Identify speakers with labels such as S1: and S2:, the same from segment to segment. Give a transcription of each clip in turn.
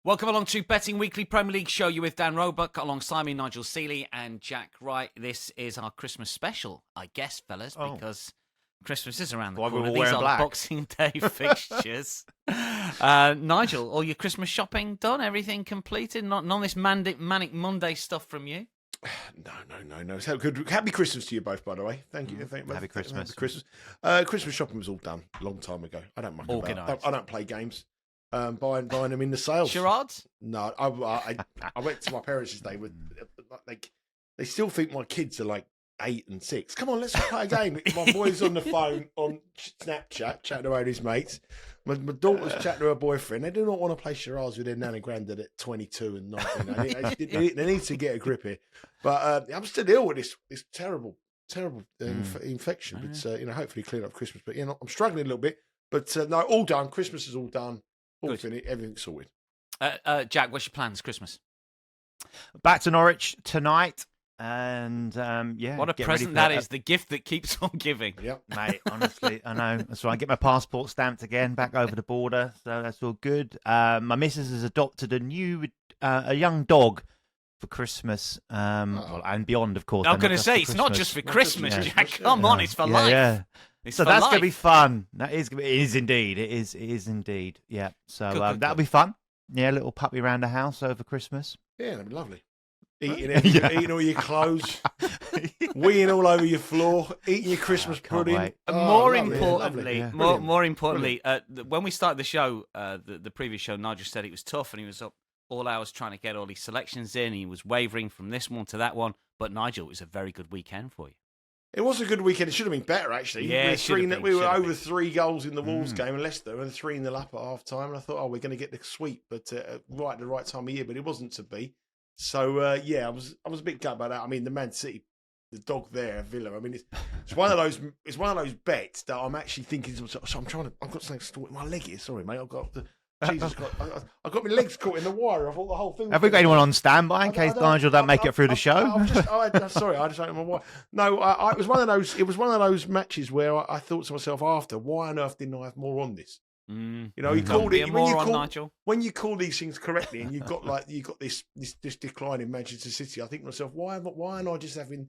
S1: Welcome along to Betting Weekly Premier League show. You with Dan Roebuck alongside me, Nigel Seeley and Jack Wright. This is our Christmas special, I guess, fellas, because Christmas is around the corner. These are the Boxing Day fixtures. Nigel, all your Christmas shopping done? Everything completed? None of this Manic Monday stuff from you?
S2: No. So good. Happy Christmas to you both, by the way. Thank you.
S3: Happy Christmas.
S2: Happy Christmas. Christmas shopping was all done a long time ago. I don't muck about. I don't play games. Buying them in the sales.
S1: Charades?
S2: No, I went to my parents today with they still think my kids are like 8 and 6. Come on, let's play a game. My boy's on the phone on Snapchat chatting around his mates. My daughter's chatting to her boyfriend. They do not want to play charades with their nan and granddad at 22 and 19. They need to get a grip here. But I'm still ill with this terrible infection. It's hopefully clean up Christmas. But I'm struggling a little bit. But no, all done. Christmas is all done. All finished. Everything's sorted.
S1: Jack, what's your plans Christmas?
S3: Back to Norwich tonight. And
S1: what a present that is, the gift that keeps on giving.
S2: Yep.
S3: Mate, honestly, I know. That's right. I get my passport stamped again back over the border, so that's all good. My missus has adopted a young dog for Christmas, and beyond, of course.
S1: I'm going to say, it's not just for Christmas, Jack. Come on, it's for life. Yeah.
S3: So that's going to be fun. It is indeed. It is indeed. Yeah. So that'll be fun. Yeah, a little puppy around the house over Christmas.
S2: Yeah, that'd be lovely. Eating all your clothes, weeing all over your floor, eating your Christmas pudding.
S1: More importantly, when we started the show, the previous show, Nigel said it was tough, and he was up all hours trying to get all these selections in. He was wavering from this one to that one. But Nigel, it was a very good weekend for you.
S2: It was a good weekend. It should have been better, actually.
S1: Yeah,
S2: we were over 3 goals in the Wolves game in Leicester and 3-0 up at half time. And I thought, we're going to get the sweep, but right at the right time of year. But it wasn't to be. So I was a bit gutted about that. I mean, the Man City, the dog there, Villa. I mean, it's one of those bets that I'm actually thinking to myself. So I've got something stuck in my leg here. Sorry, mate. I've got my legs caught in the wire. I thought the whole thing.
S3: Have we got anyone on standby in case Nigel don't make it through the show?
S2: Sorry, I just don't know why. No, it was one of those. It was one of those matches where I thought to myself after, why on earth didn't I have more on this? You called it when you call these things correctly, and you've got this decline in Manchester City. I think to myself, why am I just having?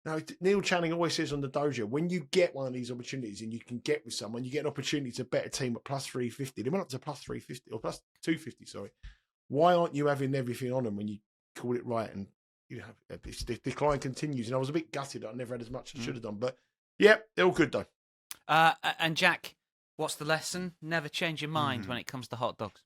S2: Now, Neil Channing always says on the dojo, when you get one of these opportunities and you can get with someone, you get an opportunity to bet a team at plus 350. They went up to plus 350 or plus 250. Sorry, why aren't you having everything on them when you call it right? And the decline continues. And I was a bit gutted. I never had as much as I should have done, but yeah, they're all good though.
S1: And Jack, what's the lesson? Never change your mind when it comes to hot dogs.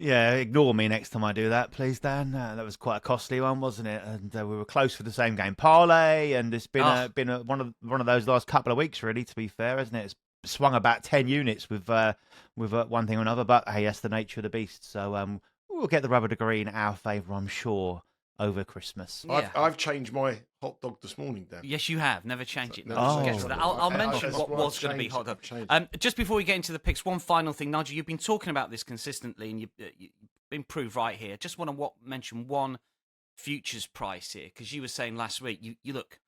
S3: Yeah, ignore me next time I do that, please, Dan. That was quite a costly one, wasn't it? And we were close for the same game parlay, and it's been one of those last couple of weeks, really. To be fair, hasn't it? It's swung about 10 units with one thing or another, but hey, that's the nature of the beast. So we'll get the rubber to agree in our favour, I'm sure, over Christmas.
S2: Yeah. I've changed my hot dog this morning, Dan.
S1: Yes, you have. Never change it. I'll mention what was going to be hot dog. Just before we get into the picks, one final thing, Nigel. You've been talking about this consistently, and you've been proved right here. Just want to mention one futures price here, because you were saying last week, you look,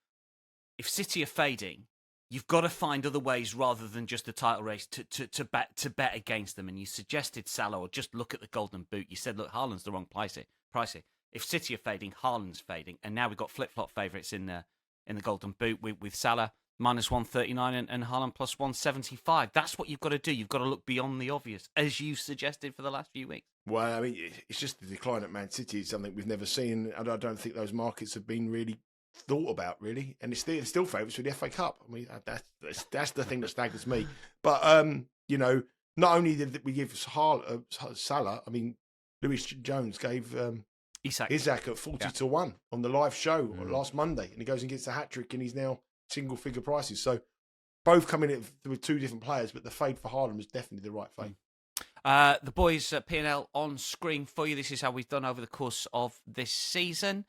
S1: if City are fading, you've got to find other ways rather than just the title race to bet against them. And you suggested Salah, or just look at the Golden Boot. You said, look, Haaland's the wrong price here. If City are fading, Haaland's fading, and now we've got flip-flop favourites in the Golden Boot with Salah minus 139 and Haaland plus 175. That's what you've got to do. You've got to look beyond the obvious, as you suggested for the last few weeks.
S2: Well, I mean, it's just the decline at Man City is something we've never seen. I don't think those markets have been really thought about, really, and it's still favourites for the FA Cup. I mean, that's the thing that staggers me. But not only did we give Salah, I mean, Lewis Jones gave. Isaac at 40-1 on the live show last Monday, and he goes and gets a hat-trick, and he's now single-figure prices. So both coming in with 2 different players, but the fade for Haaland was definitely the right fade.
S1: The boys' P&L on screen for you. This is how we've done over the course of this season.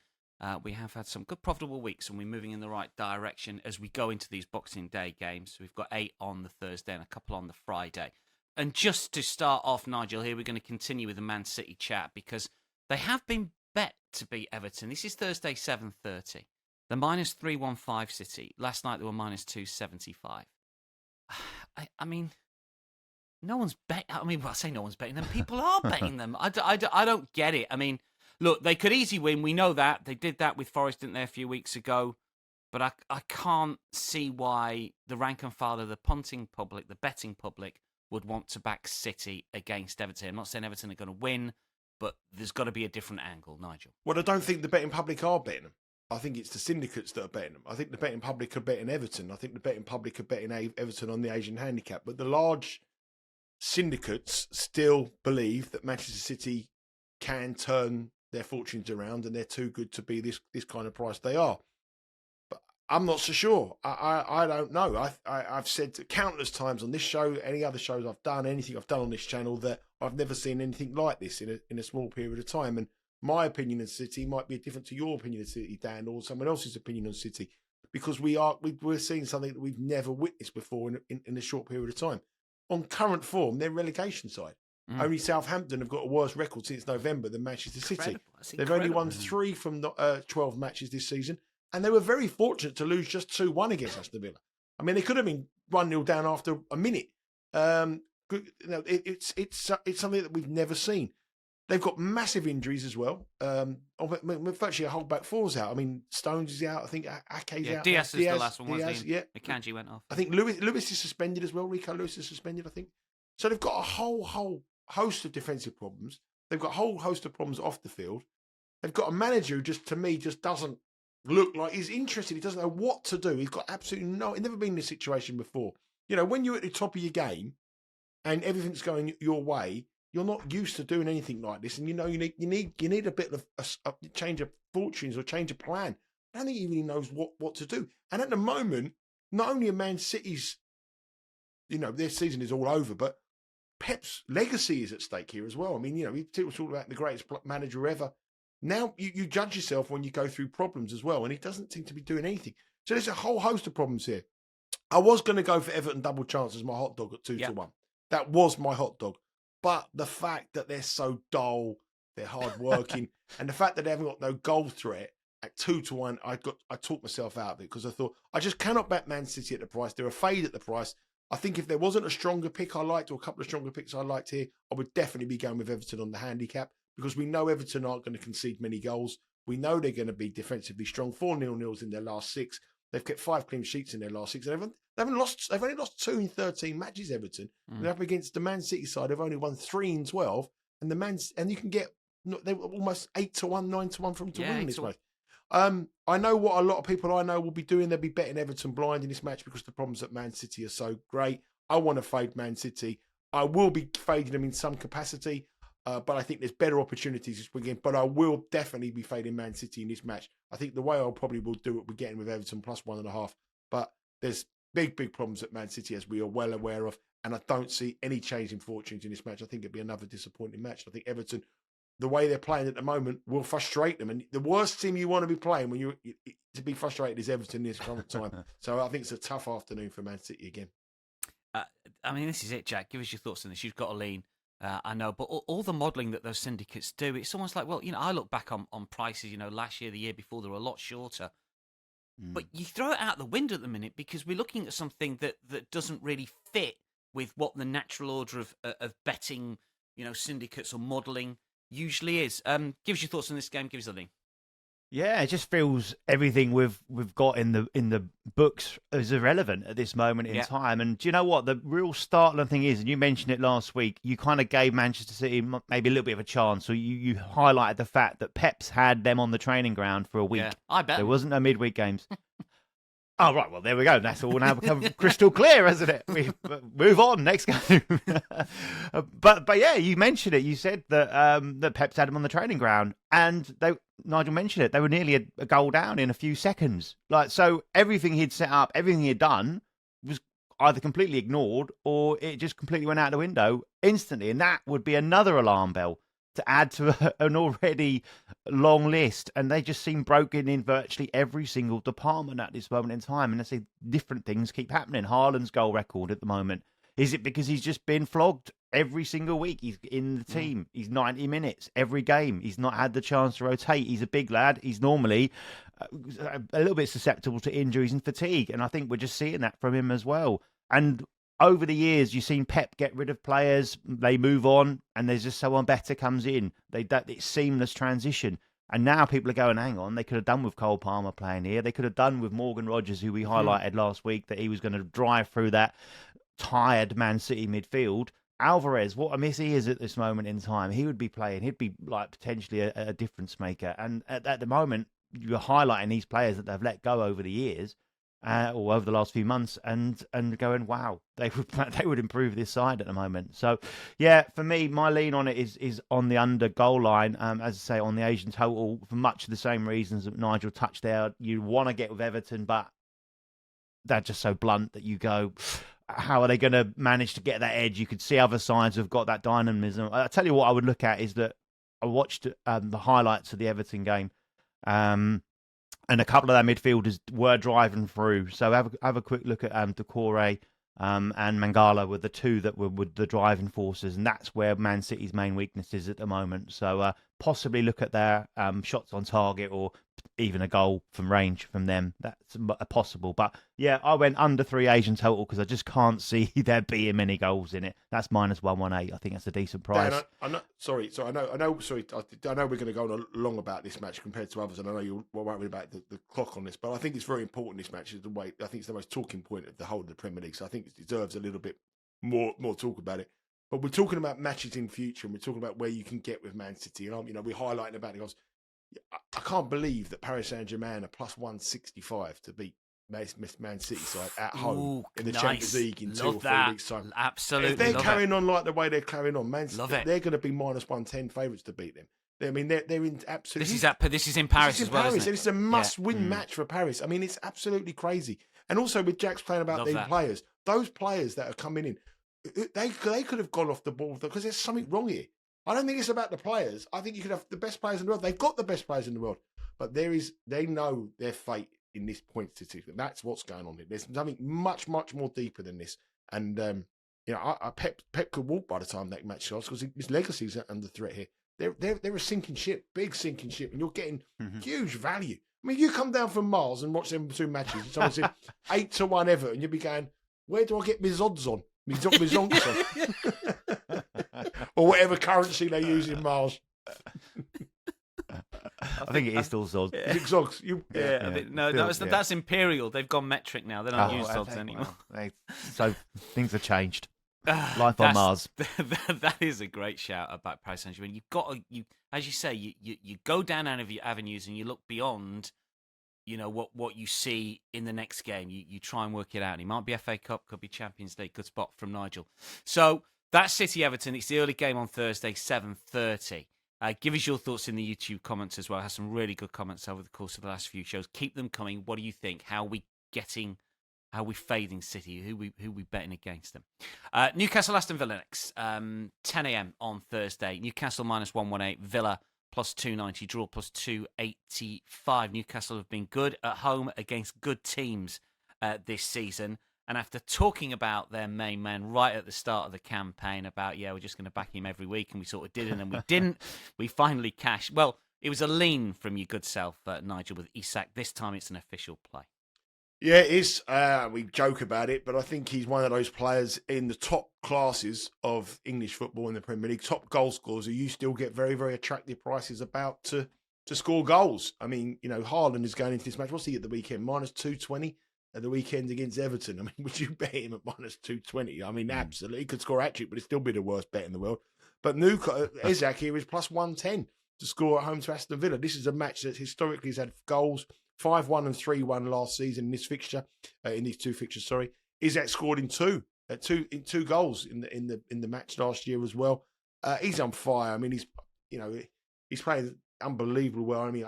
S1: We have had some good profitable weeks, and we're moving in the right direction as we go into these Boxing Day games. We've got 8 on the Thursday and a couple on the Friday. And just to start off, Nigel, here we're going to continue with the Man City chat, because they have been bet to beat Everton. This is Thursday, 7:30. The minus 315 City. Last night they were minus 275. I mean, no one's betting. I mean, I say no one's betting them. People are betting them. I don't get it. I mean, look, they could easily win. We know that. They did that with Forest, didn't they, a few weeks ago? But I can't see why the rank and file of the punting public, the betting public, would want to back City against Everton. I'm not saying Everton are going to win, but there's got to be a different angle, Nigel.
S2: Well, I don't think the betting public are betting them. I think it's the syndicates that are betting them. I think the betting public are betting Everton. I think the betting public are betting Everton on the Asian handicap. But the large syndicates still believe that Manchester City can turn their fortunes around and they're too good to be this kind of price they are. But I'm not so sure. I don't know. I've said countless times on this show, any other shows I've done, anything I've done on this channel, that I've never seen anything like this in a small period of time. And my opinion on City might be different to your opinion on City, Dan, or someone else's opinion on City, because we're seeing something that we've never witnessed before in a short period of time. On current form, they're relegation side. Only Southampton have got a worse record since November than Manchester City. They've only won 3 from 12 matches this season, and they were very fortunate to lose just 2-1 against Aston Villa. I mean, they could have been 1-0 down after a minute. It's something that we've never seen. They've got massive injuries as well. Virtually a whole back four's out. I mean, Stones is out. I think Ake's out.
S1: Diaz is the last one, wasn't he?
S2: Yeah.
S1: Akanji went off.
S2: I think Lewis is suspended as well. Rico Lewis is suspended, I think. So they've got a whole host of defensive problems. They've got a whole host of problems off the field. They've got a manager who to me doesn't look like he's interested. He doesn't know what to do. He's got absolutely he's never been in this situation before. You know, when you're at the top of your game and everything's going your way, you're not used to doing anything like this, and you need a bit of a change of fortunes or change of plan. I don't think he really knows what to do. And at the moment, not only are Man City's, their season is all over, but Pep's legacy is at stake here as well. I mean, people talk about the greatest manager ever. Now you judge yourself when you go through problems as well, and he doesn't seem to be doing anything. So there's a whole host of problems here. I was going to go for Everton double chance as my hot dog at 2-1. That was my hot dog. But the fact that they're so dull, they're hard-working, and the fact that they haven't got no goal threat at 2-1, I talked myself out of it because I thought, I just cannot bet Man City at the price. They're a fade at the price. I think if there wasn't a stronger pick I liked, or a couple of stronger picks I liked here, I would definitely be going with Everton on the handicap, because we know Everton aren't going to concede many goals. We know they're going to be defensively strong. 4-0-0s in their last 6. They've kept 5 clean sheets in their last 6. They've only lost 2 in 13 matches, Everton. They're up against the Man City side. They've only won 3 in 12. And you can get, they were almost 8-1, 9-1 from to win this match. I know what a lot of people I know will be doing. They'll be betting Everton blind in this match because the problems at Man City are so great. I want to fade Man City. I will be fading them in some capacity, but I think there's better opportunities this weekend. But I will definitely be fading Man City in this match. I think the way I probably will do it, we're getting with Everton plus 1.5. But there's big problems at Man City, as we are well aware of. And I don't see any change in fortunes in this match. I think it'll be another disappointing match. I think Everton, the way they're playing at the moment, will frustrate them. And the worst team you want to be playing when you to be frustrated is Everton this current time. So I think it's a tough afternoon for Man City again.
S1: I mean, this is it, Jack. Give us your thoughts on this. You've got to lean. I know, but all the modelling that those syndicates do, it's almost like, well, I look back on prices, last year, the year before, they were a lot shorter. But you throw it out the window at the minute because we're looking at something that doesn't really fit with what the natural order of betting, syndicates or modelling usually is. Give us your thoughts on this game. Give us a link.
S3: Yeah, it just feels everything we've got in the books is irrelevant at this moment in time. And do you know what? The real startling thing is, and you mentioned it last week, you kind of gave Manchester City maybe a little bit of a chance. So you highlighted the fact that Pep's had them on the training ground for a week. Yeah,
S1: I bet.
S3: There wasn't no midweek games. Oh, right. Well, there we go. That's all now become crystal clear, hasn't it? We move on. Next game. But yeah, you mentioned it. You said that Pep's had them on the training ground, and Nigel mentioned it. They were nearly a goal down in a few seconds. So everything he'd set up, everything he had done was either completely ignored or it just completely went out the window instantly. And that would be another alarm bell to add to an already long list. And they just seem broken in virtually every single department at this moment in time. And I say different things keep happening. Haaland's goal record at the moment. Is it because he's just been flogged every single week? He's in the team. He's 90 minutes every game. He's not had the chance to rotate. He's a big lad. He's normally a little bit susceptible to injuries and fatigue. And I think we're just seeing that from him as well. And over the years, you've seen Pep get rid of players, they move on, and there's just someone better comes in. It's seamless transition. And now people are going, hang on, they could have done with Cole Palmer playing here. They could have done with Morgan Rogers, who we highlighted last week, that he was going to drive through that tired Man City midfield. Alvarez, what a miss he is at this moment in time. He would be playing. He'd be like potentially a difference maker. And at the moment, you're highlighting these players that they've let go over the years, or over the last few months, and going, wow, they would improve this side at the moment. So, yeah, for me, my lean on it is on the under goal line. As I say, on the Asian total, for much of the same reasons that Nigel touched there. You want to get with Everton, but they're just so blunt that you go, how are they going to manage to get that edge? You could see other sides have got that dynamism. I tell you what I would look at is that I watched the highlights of the Everton game, and a couple of their midfielders were driving through. So have a quick look at Doucouré and Mangala were the two that were with the driving forces, and that's where Man City's main weakness is at the moment. So possibly look at their shots on target or even a goal from range from them. That's possible. But yeah, I went under 3 Asian total because I just can't see there being many goals in it. That's -118. I think that's a decent price.
S2: Dan, I know we're going to go long about this match compared to others, and I know you're worried about the clock on this, but I think it's very important. This match is I think it's the most talking point of the whole of the Premier League, so I think it deserves a little bit more talk about it. But we're talking about matches in future, and we're talking about where you can get with Man City, and we're highlighting about it. I can't believe that Paris Saint-Germain are +165 to beat Man City side at home in the Champions League in 2 or 3 weeks' time.
S1: Absolutely,
S2: if they're carrying on like the way they're carrying on, Man City, they're going to be -110 favourites to beat them. I mean, they're in absolute.
S1: This is in Paris as well, isn't it?
S2: And it's a must-win match for Paris. I mean, it's absolutely crazy. And also with Jack's playing about these players, those players that are coming in, they could have gone off the ball because there's something wrong here. I don't think it's about the players. I think you could have the best players in the world. They've got the best players in the world, but they know their fate in this point statistic. That's what's going on here. There's something much, much more deeper than this. And Pep could walk by the time that match starts because his legacy is under threat here. They're a sinking ship, big sinking ship, and you're getting huge value. I mean, you come down from Mars and watch them 2 matches, and someone said 8-1 Everton, and you'll be going, where do I get my odds on? My zonks on? Or whatever currency they use in Mars.
S3: I think it is still Zods.
S2: Is it Zogs?
S1: That's Imperial. They've gone metric now. They don't use Zods anymore.
S3: So things have changed. Life on Mars.
S1: That is a great shout about Paris Saint-Germain. You've got as you say, you go down avenues and you look beyond, what you see in the next game. You try and work it out. And it might be FA Cup, could be Champions League. Good spot from Nigel. So that's City Everton. It's the early game on Thursday, 7:30. Give us your thoughts in the YouTube comments as well. I have some really good comments over the course of the last few shows. Keep them coming. What do you think? How are we fading City? Who we betting against them? Newcastle Aston Villa next. 10 a.m. on Thursday. Newcastle -118. Villa +290. Draw +285. Newcastle have been good at home against good teams this season. And after talking about their main man right at the start of the campaign about, we're just going to back him every week, and we sort of did, and then we didn't. We finally cashed. Well, it was a lean from your good self, Nigel, with Isak. This time it's an official play.
S2: Yeah, it is. We joke about it, but I think he's one of those players in the top classes of English football in the Premier League, top goal scorers who you still get very, very attractive prices about to score goals. I mean, Haaland is going into this match. What's he at the weekend? -220 at the weekend against Everton. I mean, would you bet him at -220? I mean, absolutely. He could score a hat-trick, but it'd still be the worst bet in the world. But Isak here is +110 to score at home to Aston Villa. This is a match that historically has had goals 5-1 and 3-1 last season in this fixture, in these 2 fixtures. Sorry, Isak scored in two goals in the match last year as well. He's on fire. I mean, he's playing unbelievably well. I mean,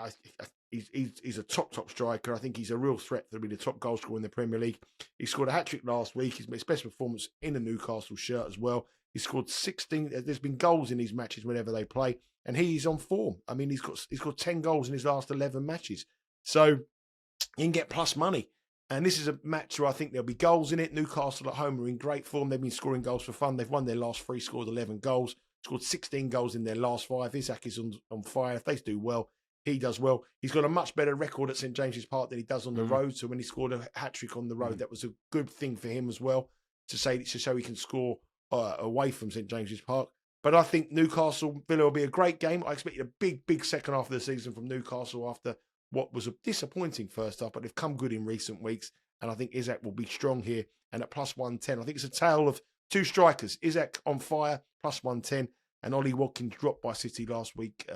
S2: he's a top striker. I think he's a real threat to be the top goal scorer in the Premier League. He scored a hat-trick last week. He's made his best performance in a Newcastle shirt as well. He scored 16. There's been goals in these matches whenever they play, and he's on form. I mean, he's got 10 goals in his last 11 matches. So you can get plus money. And this is a match where I think there'll be goals in it. Newcastle at home are in great form. They've been scoring goals for fun. They've won their last 3, scored 11 goals, scored 16 goals in their last 5. Isak is on fire. If they do well, he does well. He's got a much better record at St James's Park than he does on the road. So when he scored a hat-trick on the road, that was a good thing for him as well. to say so he can score away from St James's Park. But I think Newcastle Villa will be a great game. I expect a big second half of the season from Newcastle after what was a disappointing first half, but they've come good in recent weeks. And I think Isak will be strong here. And at plus 110, I think it's a tale of two strikers. Isak on fire, plus 110. And Ollie Watkins dropped by City last week.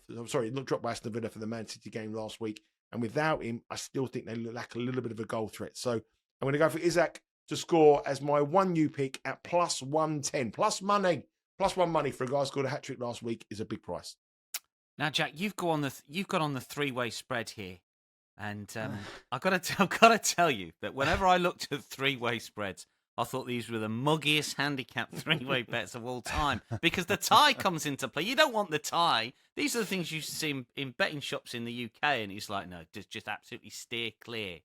S2: Not dropped by Aston Villa for the Man City game last week. And without him, I still think they lack a little bit of a goal threat. So I'm going to go for Isak to score as my 1U pick at plus 110. Plus money. Plus one money for a guy who scored a hat-trick last week is a big price.
S1: Now, Jack, you've got on the three-way spread here. And I've got to tell you that whenever I looked at three-way spreads, I thought these were the muggiest handicap three-way bets of all time because the tie comes into play. You don't want the tie. These are the things you see in betting shops in the UK, and it's like, no, just absolutely steer clear.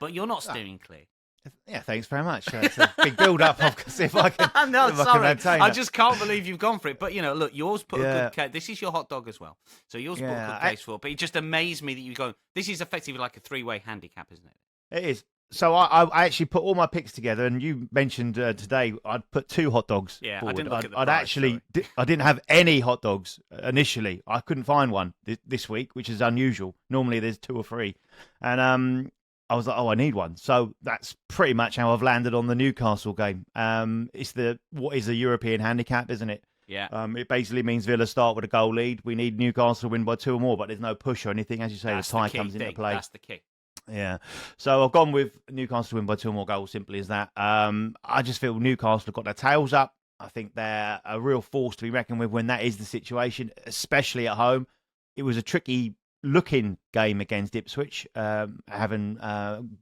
S1: But you're not steering clear.
S3: Yeah, thanks very much. It's a big build-up. I'll see if I can.
S1: No, sorry, I just can't believe you've gone for it. But look, yours put a good case. This is your hot dog as well, so yours put a good case for it. But it just amazed me that you go. This is effectively like a three-way handicap, isn't it?
S3: It is. So I actually put all my picks together, and you mentioned today I'd put two hot dogs.
S1: Yeah,
S3: forward.
S1: I didn't look at the price,
S3: I didn't have any hot dogs initially. I couldn't find one this week, which is unusual. Normally there's two or three, and I was like, I need one. So that's pretty much how I've landed on the Newcastle game. It's what is a European handicap, isn't it?
S1: Yeah.
S3: It basically means Villa start with a goal lead. We need Newcastle to win by 2 or more, but there's no push or anything. As you say, the tie comes into play.
S1: That's the kick.
S3: Yeah. So I've gone with Newcastle to win by 2 or more goals, simply as that. I just feel Newcastle have got their tails up. I think they're a real force to be reckoned with when that is the situation, especially at home. It was a tricky looking game against Ipswich, having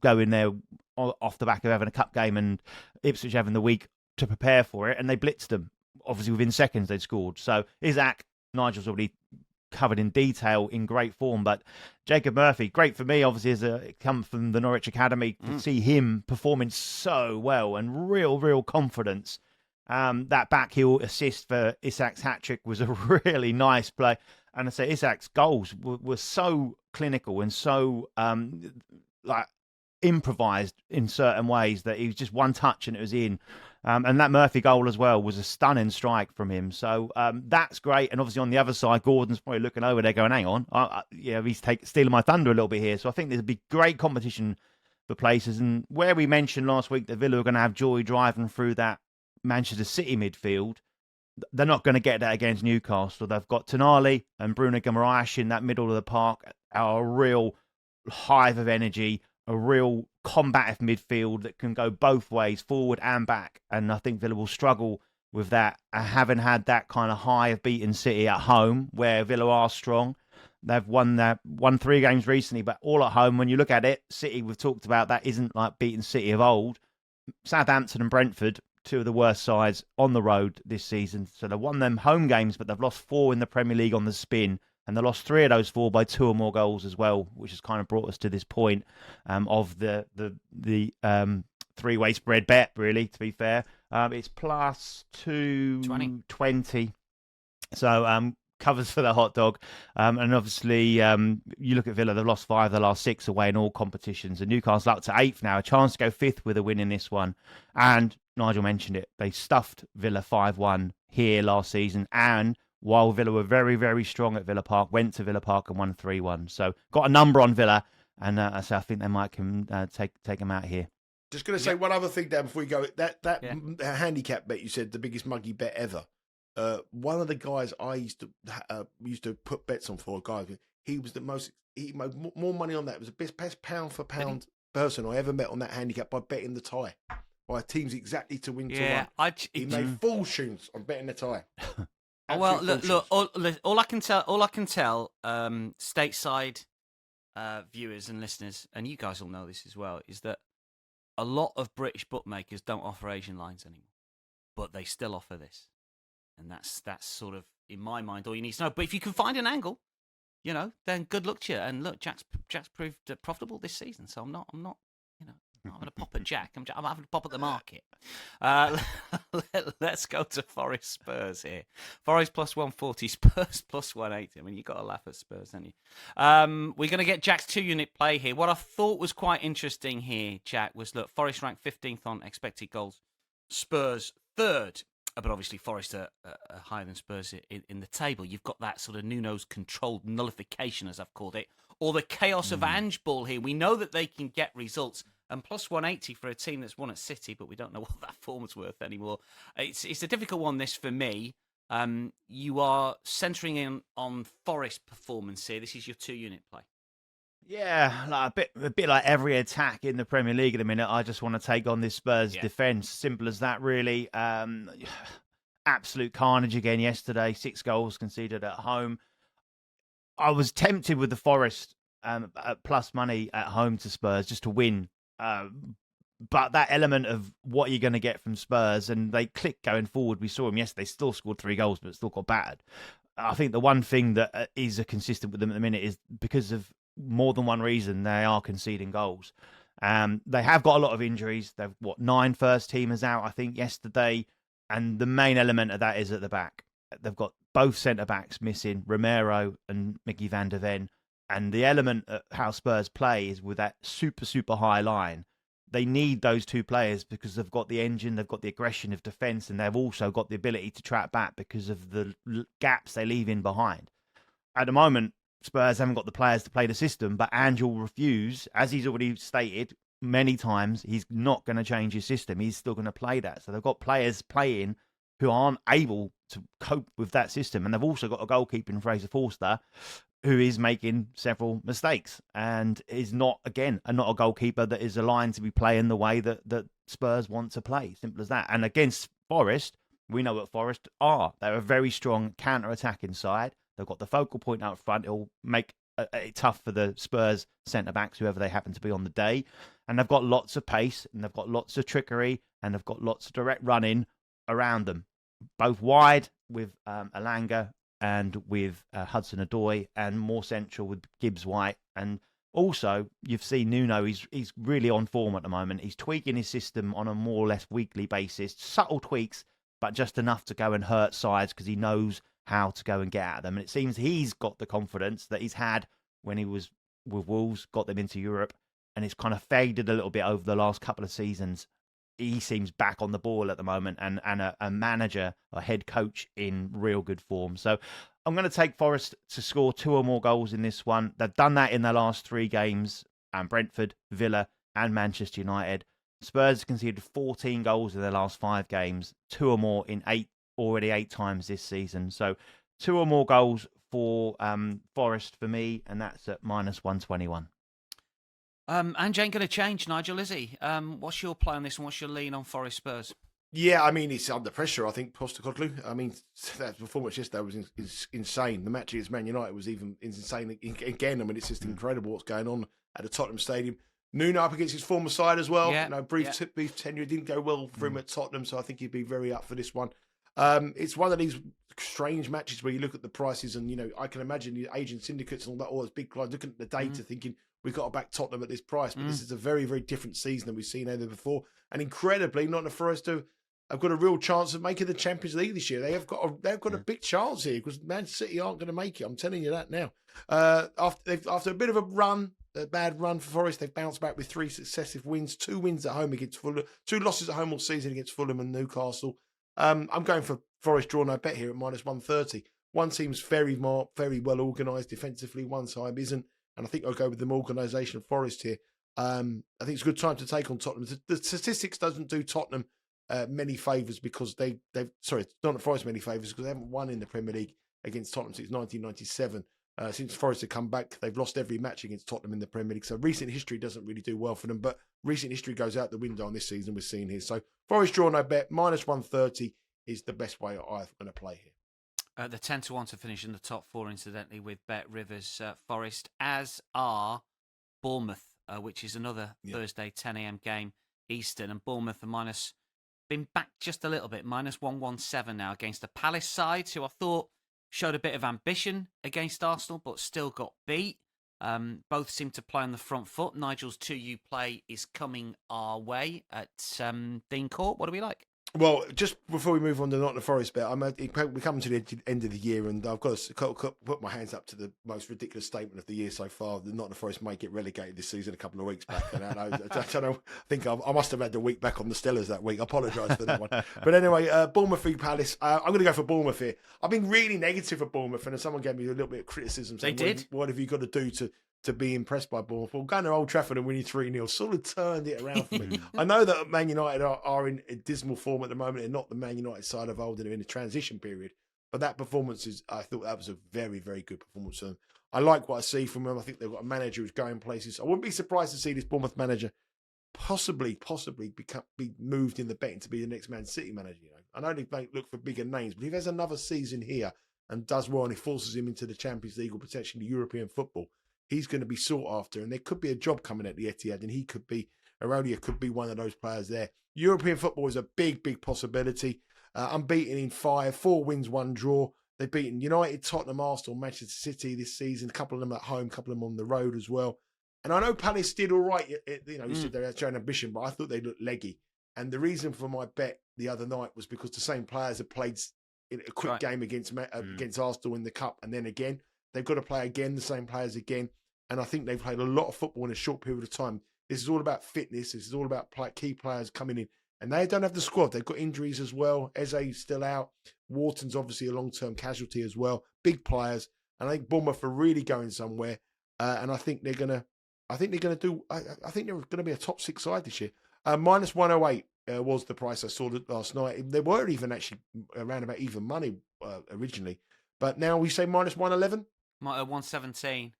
S3: go in there off the back of having a cup game and Ipswich having the week to prepare for it, and they blitzed them. Obviously, within seconds they'd scored. So Isak, Nigel's already covered in detail, in great form. But Jacob Murphy, great for me, obviously, as a come from the Norwich Academy, to see him performing so well and real confidence. That backheel assist for Isak's hat-trick was a really nice play. And I say Isak's goals were so clinical and so improvised in certain ways that he was just one touch and it was in. And that Murphy goal as well was a stunning strike from him. So that's great. And obviously on the other side, Gordon's probably looking over there going, hang on, he's stealing my thunder a little bit here. So I think there'll be great competition for places. And where we mentioned last week that Villa are going to have joy driving through that Manchester City midfield, they're not going to get that against Newcastle. They've got Tonali and Bruno Guimaraes in that middle of the park, are a real hive of energy, a real combative midfield that can go both ways, forward and back. And I think Villa will struggle with that, having had that kind of high of beating City at home, where Villa are strong. They've won 3 games recently, but all at home. When you look at it, City, we've talked about, that isn't like beating City of old. Southampton and Brentford, 2 of the worst sides on the road this season. So they won them home games, but they've lost 4 in the Premier League on the spin. And they lost 3 of those 4 by 2 or more goals as well, which has kind of brought us to this point of the three-way spread bet, really, to be fair. It's plus 220. So covers for the hot dog. And obviously, you look at Villa, they've lost 5 of the last 6 away in all competitions. And Newcastle up to 8th now, a chance to go 5th with a win in this one. And Nigel mentioned it, they stuffed Villa 5-1 here last season. And while Villa were very, very strong at Villa Park, went to Villa Park and won 3-1. So got a number on Villa, and so I think they might take them out here.
S2: Just going to say one other thing, Dan, before we go. That handicap bet you said, the biggest muggy bet ever. One of the guys I used to put bets on for, guys, he was the most. He made more money on that. It was the best pound for pound person I ever met on that handicap by betting the tie. By teams exactly to win to win. He made fortunes on betting the tie.
S1: Oh, well, look. All I can tell, stateside viewers and listeners, and you guys all know this as well, is that a lot of British bookmakers don't offer Asian lines anymore, but they still offer this, and that's sort of, in my mind, all you need to know. But if you can find an angle, then good luck to you. And look, Jack's proved profitable this season, so I'm not. I'm having a pop at Jack. I'm having a pop at the market. Let's go to Forest Spurs here. Forest plus 140, Spurs plus 180. I mean, you've got to laugh at Spurs, haven't you? We're going to get Jack's 2-unit play here. What I thought was quite interesting here, Jack, was, look, Forest ranked 15th on expected goals Spurs third. But obviously Forest are higher than Spurs in the table. You've got that sort of Nuno's controlled nullification, as I've called it, or the chaos of Ange ball here. We know that they can get results, and plus 180 for a team that's won at City, but we don't know what that form is worth anymore. It's a difficult one, this, for me. You are centering in on Forest performance here. This is your 2-unit play.
S3: Yeah, like a bit like every attack in the Premier League at the minute. I just want to take on this Spurs defence. Simple as that, really. Absolute carnage again yesterday. 6 goals conceded at home. I was tempted with the Forest at plus money at home to Spurs just to win. But that element of what you're going to get from Spurs, and they click going forward. We saw them yesterday. They still scored 3 goals, but still got battered. I think the one thing that is consistent with them at the minute is because of more than one reason they are conceding goals. They have got a lot of injuries. They've 9 first teamers out, I think, yesterday, and the main element of that is at the back. They've got both centre backs missing, Romero and Mickey van der Ven, and the element of how Spurs play is with that super high line. They need those 2 players because they've got the engine, they've got the aggression of defence, and they've also got the ability to track back because of the gaps they leave in behind. At the moment, Spurs haven't got the players to play the system, but Ange will refuse, as he's already stated many times, he's not going to change his system. He's still going to play that. So they've got players playing who aren't able to cope with that system. And they've also got a goalkeeper in Fraser Forster who is making several mistakes and is not a goalkeeper that is aligned to be playing the way that Spurs want to play. Simple as that. And against Forest, we know what Forest are. They're a very strong counter-attacking side. They've got the focal point out front. It'll make it tough for the Spurs centre-backs, whoever they happen to be on the day. And they've got lots of pace, and they've got lots of trickery, and they've got lots of direct running around them, both wide with Elanga and with Hudson-Odoi, and more central with Gibbs-White. And also, you've seen Nuno, he's really on form at the moment. He's tweaking his system on a more or less weekly basis. Subtle tweaks, but just enough to go and hurt sides because he knows how to go and get at them. And it seems he's got the confidence that he's had when he was with Wolves, got them into Europe, and it's kind of faded a little bit over the last couple of seasons. He seems back on the ball at the moment and a manager, a head coach in real good form. So I'm going to take Forest to score 2 or more goals in this one. They've done that in their last 3 games, Brentford, Villa and Manchester United. Spurs conceded 14 goals in their last 5 games, 2 or more in 8 times this season. So 2 or more goals for Forest for me, and that's at minus 121.
S2: Ange
S1: ain't going to change, Nigel, is he? What's your play on this and what's your lean on Forest Spurs?
S2: Yeah, I mean, it's under pressure, I think, Postecoglou. I mean, that performance yesterday was insane. The match against Man United was even insane again. I mean, it's just incredible what's going on at the Tottenham Stadium. Nuno up against his former side as well.
S1: Yeah,
S2: brief tenure didn't go well for him at Tottenham, so I think he'd be very up for this one. It's one of these strange matches where you look at the prices and, I can imagine the agent syndicates and all those big clients looking at the data thinking, we've got to back Tottenham at this price. But this is a very, very different season than we've seen either before. And incredibly, Nottingham Forest have got a real chance of making the Champions League this year. They've got a big chance here because Man City aren't going to make it. I'm telling you that now. After a bit of a bad run for Forest, they've bounced back with 3 successive wins, 2 wins at home against Fulham, 2 losses at home all season against Fulham and Newcastle. I'm going for Forest draw no bet here at minus 130. One team's very well organised defensively, one side isn't. And I think I'll go with the organisation of Forest here. I think it's a good time to take on Tottenham. The statistics doesn't do Tottenham many favours because not Forest many favours because they haven't won in the Premier League against Tottenham since 1997. Since Forest have come back, they've lost every match against Tottenham in the Premier League. So recent history doesn't really do well for them, but recent history goes out the window on this season we're seeing here. So Forest draw no bet, minus 130 is the best way I'm going to play here.
S1: They're 10-1 to finish in the top 4, incidentally, with Bet Rivers Forest, as are Bournemouth, which is another Thursday 10 a.m. game, Eastern. And Bournemouth are been back just a little bit, minus 117 now against the Palace side, who I thought showed a bit of ambition against Arsenal, but still got beat. Both seem to play on the front foot. Nigel's 2U play is coming our way at Dean Court. What do we like?
S2: Well, just before we move on to Nottingham Forest bit, we come to the end of the year, and I've got to put my hands up to the most ridiculous statement of the year so far. The Nottingham Forest may get relegated this season a couple of weeks back. And I think I must have had the week back on the Stellars that week. I apologise for that one. But anyway, Bournemouth v Palace. I'm going to go for Bournemouth here. I've been really negative for Bournemouth, and someone gave me a little bit of criticism.
S1: Saying, they did.
S2: What have you got to do to be impressed by Bournemouth? Well, going to Old Trafford and winning 3-0 sort of turned it around for me. I know that Man United are in a dismal form at the moment. They're not the Man United side of old, and they're in a transition period. But that performance I thought that was a very, very good performance. And I like what I see from them. I think they've got a manager who's going places. I wouldn't be surprised to see this Bournemouth manager possibly be moved in the betting to be the next Man City manager. I know they look for bigger names, but if there's another season here and does well and he forces him into the Champions League or potentially European football, he's going to be sought after, and there could be a job coming at the Etihad, and Aronia could be one of those players there. European football is a big, big possibility. Unbeaten in 5, 4 wins, 1 draw. They've beaten United, Tottenham, Arsenal, Manchester City this season. A couple of them at home, a couple of them on the road as well. And I know Palace did all right. You said they had shown ambition, but I thought they looked leggy. And the reason for my bet the other night was because the same players have played in a quick game against Arsenal in the Cup, and then again. They've got to play again, the same players again. And I think they've played a lot of football in a short period of time. This is all about fitness. This is all about key players coming in. And they don't have the squad. They've got injuries as well. Eze's still out. Wharton's obviously a long-term casualty as well. Big players. And I think Bournemouth are really going somewhere. And I think they're going to be a top 6 side this year. Minus 108 was the price I saw last night. They weren't even actually around about even money originally. But now we say minus 111.
S1: 117.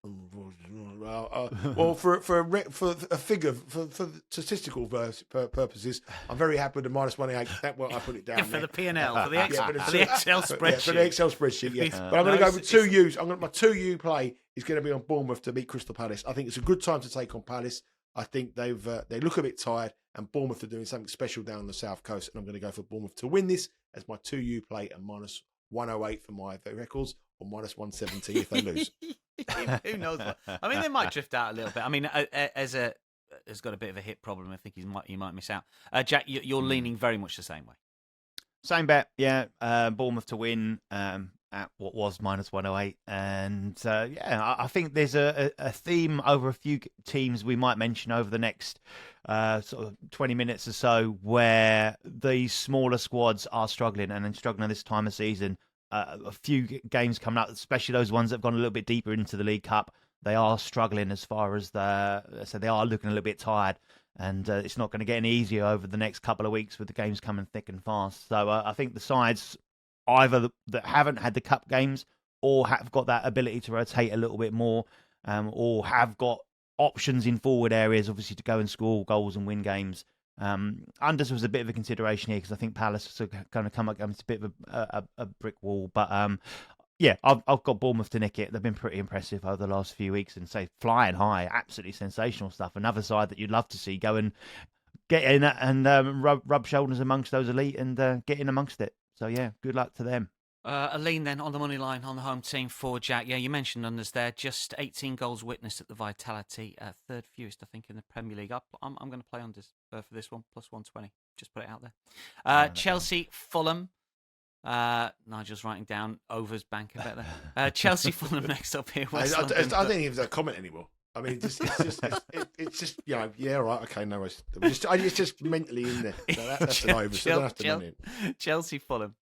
S2: Well, for a figure for statistical purposes, I'm very happy with the minus 108. That's what I put it down
S1: for the P&L, for the Excel spreadsheet.
S2: For the Excel spreadsheet, yeah. But I'm going to go with 2U's. My 2U play is going to be on Bournemouth to beat Crystal Palace. I think it's a good time to take on Palace. I think they look a bit tired, and Bournemouth are doing something special down the south coast, and I'm going to go for Bournemouth to win this as my 2U play and minus 108 for my records, or minus 117 if they lose.
S1: Who knows what? I mean, they might drift out a little bit. I mean, has got a bit of a hip problem. I think he might miss out. Jack, you're leaning very much the same way.
S3: Same bet, yeah. Bournemouth to win at what was minus 108. And I think there's a theme over a few teams we might mention over the next sort of 20 minutes or so, where these smaller squads are struggling, and then struggling this time of season. A few games coming up, especially those ones that have gone a little bit deeper into the League Cup, they are struggling as far as so they are looking a little bit tired, and it's not going to get any easier over the next couple of weeks with the games coming thick and fast. So I think the sides either that haven't had the cup games or have got that ability to rotate a little bit more, or have got options in forward areas, obviously, to go and score goals and win games. Unders was a bit of a consideration here because I think Palace are going to come up against a bit of a brick wall. But I've got Bournemouth to nick it. They've been pretty impressive over the last few weeks and flying high, absolutely sensational stuff. Another side that you'd love to see go and get in and rub shoulders amongst those elite and get in amongst it. So yeah, good luck to them.
S1: A lean then on the money line on the home team for Jack. Yeah, you mentioned unders there. Just 18 goals witnessed at the Vitality. Third fewest, I think, in the Premier League. I'm going to play unders for this one, plus 120. Just put it out there. Chelsea, Fulham. Nigel's writing down overs bank a bit there. Chelsea, Fulham next up here.
S2: I don't think it's a comment anymore. I mean, it's just yeah, right, okay, no worries. It's just mentally in there. So that's an over. So I don't have to run it.
S1: Chelsea, Fulham.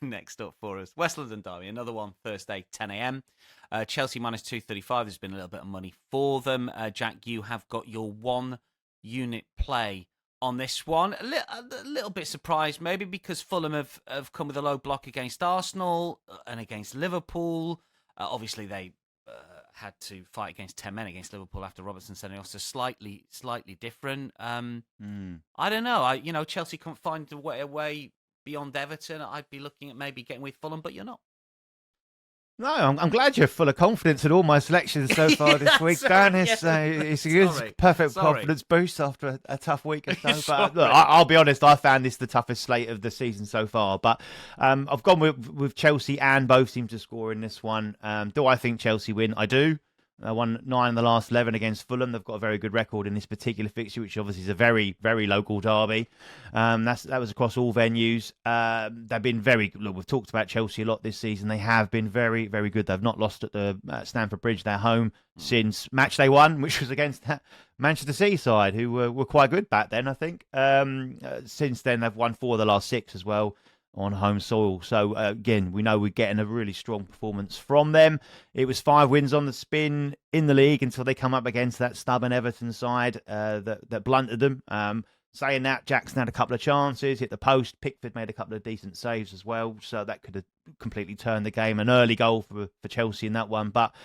S1: Next up for us, West London derby, another one, Thursday, 10 a.m. Chelsea minus 235. There's been a little bit of money for them. Jack, you have got your 1 unit play on this one. A little bit surprised, maybe because Fulham have come with a low block against Arsenal and against Liverpool. Obviously, they had to fight against 10 men against Liverpool after Robertson sending off, so slightly different. I don't know. Chelsea couldn't find a way beyond Everton. I'd be looking at maybe getting with Fulham, but you're not.
S3: No, I'm glad you're full of confidence in all my selections so far this week, Dan. It's a good, perfect confidence boost after a tough week or so. But look, I'll be honest, I found this the toughest slate of the season so far. But I've gone with Chelsea, and both seem to score in this one. Do I think Chelsea win? I do. Won 9 in the last 11 against Fulham. They've got a very good record in this particular fixture, which obviously is a very, very local derby. That was across all venues. They've been very good. Look, we've talked about Chelsea a lot this season. They have been very, very good. They've not lost at the Stamford Bridge, their home, since Matchday 1, which was against that Manchester City side, who were quite good back then, I think. Since then, they've won 4 of the last 6 as well on home soil. So again, we know we're getting a really strong performance from them. It was 5 wins on the spin in the league until they come up against that stubborn Everton side that blunted them. Saying that, Jackson had a couple of chances, hit the post. Pickford made a couple of decent saves as well, so that could have completely turned the game. An early goal for Chelsea in that one, but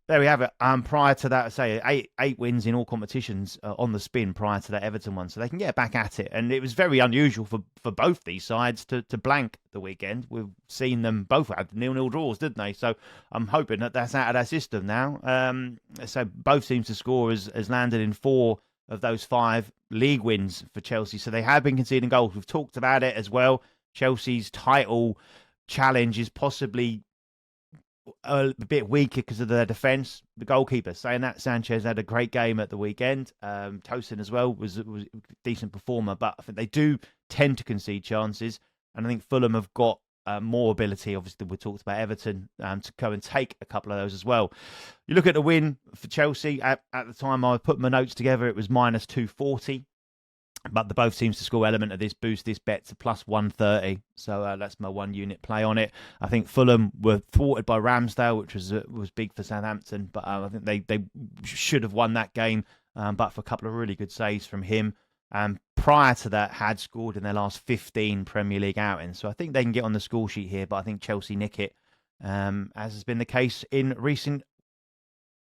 S3: there we have it. Prior to that, I say eight wins in all competitions on the spin prior to that Everton one, so they can get back at it. And it was very unusual for both these sides to blank the weekend. We've seen them both had 0-0 draws, didn't they? So I'm hoping that's out of their system now. So both teams to score has landed in 4 of those 5 league wins for Chelsea. So they have been conceding goals. We've talked about it as well. Chelsea's title challenge is possibly a bit weaker because of their defence. The goalkeeper, saying that, Sanchez had a great game at the weekend. Tosin as well was a decent performer, but I think they do tend to concede chances, and I think Fulham have got more ability. Obviously, we talked about Everton to go and take a couple of those as well. You look at the win for Chelsea. At the time I put my notes together, it was minus 240. But the both teams to score element of this boost this bet to plus 130. So that's my 1 unit play on it. I think Fulham were thwarted by Ramsdale, which was big for Southampton. But I think they should have won that game, but for a couple of really good saves from him. Prior to that, had scored in their last 15 Premier League outings. So I think they can get on the score sheet here, but I think Chelsea nick it, as has been the case in recent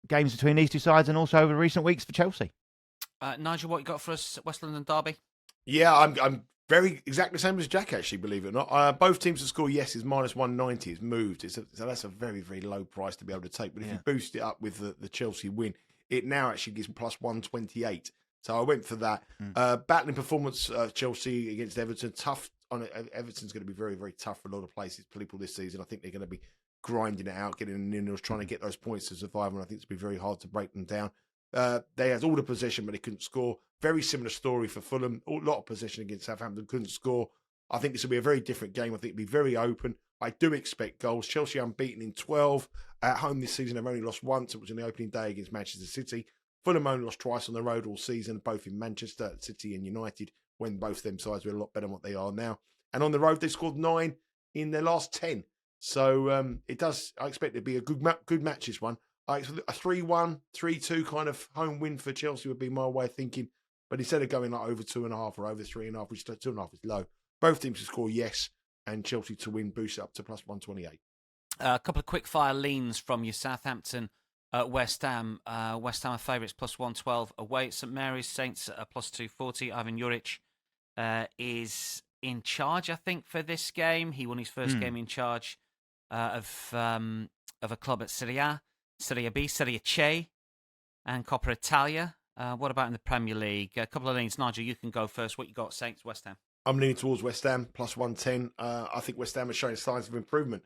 S3: games between these two sides and also over recent weeks for Chelsea.
S1: Nigel, what you got for us, West London derby?
S2: Yeah, I'm very exactly the same as Jack, actually, believe it or not. Both teams to score yes is minus 190. It's moved. So that's a very, very low price to be able to take. But if you boost it up with the Chelsea win, it now actually gives plus 128. So I went for that. Battling performance, Chelsea against Everton. Tough. Everton's going to be very, very tough for a lot of places, people this season. I think they're going to be grinding it out, getting in and trying to get those points to survive. And I think it's going to be very hard to break them down. They had all the possession, but they couldn't score. Very similar story for Fulham. A lot of possession against Southampton, couldn't score. I think this will be a very different game. I think it'll be very open. I do expect goals. Chelsea unbeaten in 12 at home this season. They've only lost once. It was on the opening day against Manchester City. Fulham only lost twice on the road all season, both in Manchester City and United, when both of them sides were a lot better than what they are now. And on the road, they scored 9 in their last 10. So it does. I expect it to be a good match, this one. A 3-1, 3-2 kind of home win for Chelsea would be my way of thinking. But instead of going like over 2.5 or over 3.5, which 2.5 is low, both teams to score yes, and Chelsea to win boost it up to plus 128.
S1: A couple of quick fire leans from your Southampton West Ham. West Ham are favourites plus 112 away at St Mary's. Saints at plus 240. Ivan Juric is in charge, I think, for this game. He won his first game in charge of a club at Serie A, Serie B, Serie C, and Coppa Italia. What about in the Premier League? A couple of leans. Nigel, you can go first. What you got, Saints, West Ham?
S2: I'm leaning towards West Ham, plus 110. I think West Ham are showing signs of improvement.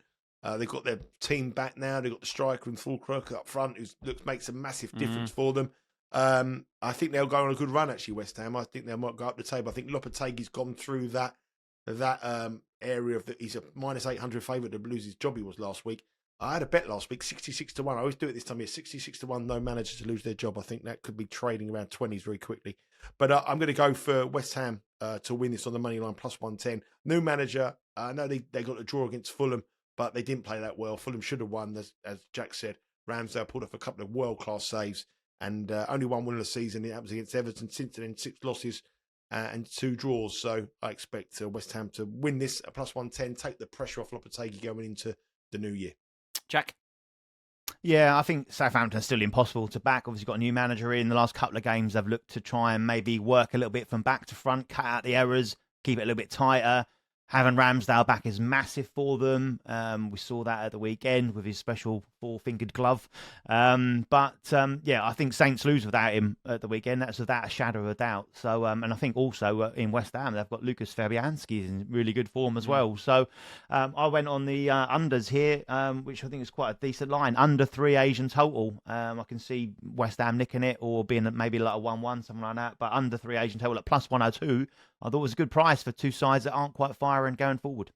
S2: They've got their team back now. They've got the striker and Fulkirk up front, who makes a massive difference for them. I think they'll go on a good run, actually, West Ham. I think they might go up the table. I think Lopetegui's gone through that area of he's a minus 800 favourite to lose his job he was last week. I had a bet last week, 66 to 1. I always do it this time of year, 66 to 1, no manager to lose their job. I think that could be trading around 20s very quickly. But I'm going to go for West Ham to win this on the money line, plus 110. New manager. I know they got a draw against Fulham, but they didn't play that well. Fulham should have won, as Jack said. Ramsdale pulled off a couple of world-class saves and only one win of the season. That was against Everton. Since then, 6 losses and 2 draws. So I expect West Ham to win this, a plus 110, take the pressure off Lopetegui going into the new year.
S1: Jack?
S3: Yeah, I think Southampton's still impossible to back. Obviously got a new manager in. The last couple of games they've looked to try and maybe work a little bit from back to front, cut out the errors, keep it a little bit tighter. Having Ramsdale back is massive for them. We saw that at the weekend with his special four-fingered glove. But I think Saints lose without him at the weekend. That's without a shadow of a doubt. So, and I think also in West Ham, they've got Lucas Fabianski in really good form as well. So I went on the unders here, which I think is quite a decent line. Under 3 Asian total. I can see West Ham nicking it or being maybe like a 1-1, something like that. But under 3 Asian total at plus 102. I thought it was a good price for two sides that aren't quite firing going forward.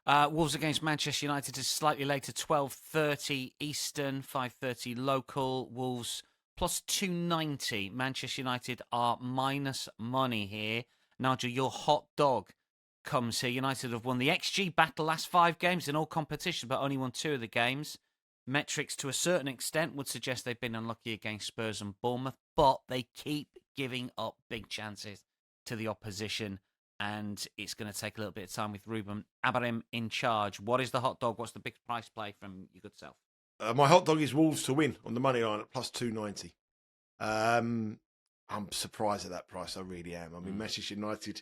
S1: Wolves against Manchester United is slightly later, 12:30 Eastern, 5:30 local. Wolves plus 290. Manchester United are minus money here. Nigel, your hot dog comes here. United have won the XG battle last 5 games in all competitions, but only won 2 of the games. Metrics to a certain extent would suggest they've been unlucky against Spurs and Bournemouth, but they keep giving up big chances to the opposition, and it's going to take a little bit of time with Ruben Amorim in charge. What is the hot dog? What's the big price play from your good self?
S2: My hot dog is Wolves to win on the money line at plus 290. I'm surprised at that price. I really am. I mean, Manchester United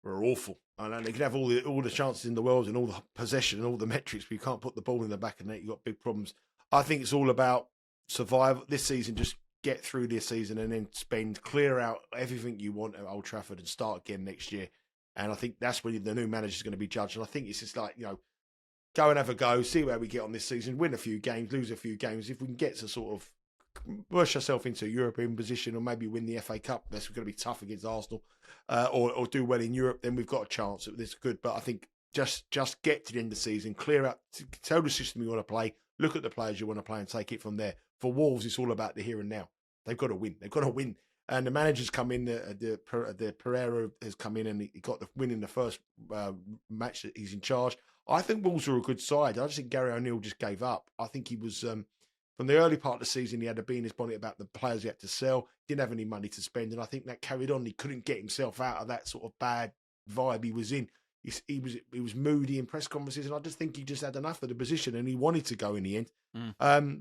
S2: were awful. I know they can have all the chances in the world and all the possession and all the metrics, but you can't put the ball in the back of the net. You've got big problems. I think it's all about survival this season. Just get through this season and then clear out everything you want at Old Trafford and start again next year. And I think that's when the new manager is going to be judged. And I think it's just like, go and have a go, see where we get on this season, win a few games, lose a few games. If we can get to sort of push ourselves into a European position or maybe win the FA Cup, that's going to be tough against Arsenal, or do well in Europe, then we've got a chance. This is good. But I think just get to the end of the season, clear out, tell the system you want to play, look at the players you want to play and take it from there. For Wolves, it's all about the here and now. They've got to win. They've got to win. And the manager's come in, the Pereira has come in and he got the win in the first match that he's in charge. I think Wolves are a good side. I just think Gary O'Neill just gave up. I think he was, from the early part of the season, he had a bee in his bonnet about the players he had to sell. Didn't have any money to spend. And I think that carried on. He couldn't get himself out of that sort of bad vibe he was in. He was moody in press conferences, and I just think he just had enough of the position, and he wanted to go in the end.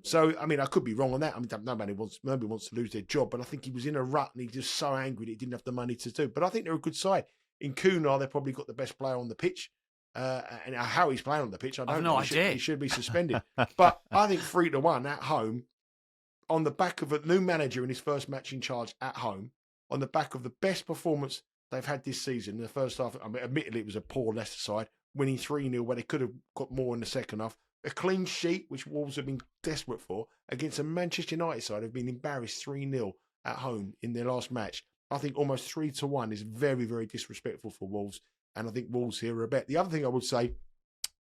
S2: So I mean, I could be wrong on that. I mean, nobody wants to lose their job, but I think he was in a rut, and he's just so angry that he didn't have the money to do. But I think they're a good side. In Kunar, they've probably got the best player on the pitch, and how he's playing on the pitch, I don't know. He should be suspended. But I think 3-1 at home, on the back of a new manager in his first match in charge at home, on the back of the best performance they've had this season. In the first half, I mean, admittedly, it was a poor Leicester side, winning 3-0 where they could have got more in the second half. A clean sheet, which Wolves have been desperate for, against a Manchester United side who've been embarrassed 3-0 at home in their last match. I think almost 3-1 is very, very disrespectful for Wolves, and I think Wolves here are a bet. The other thing I would say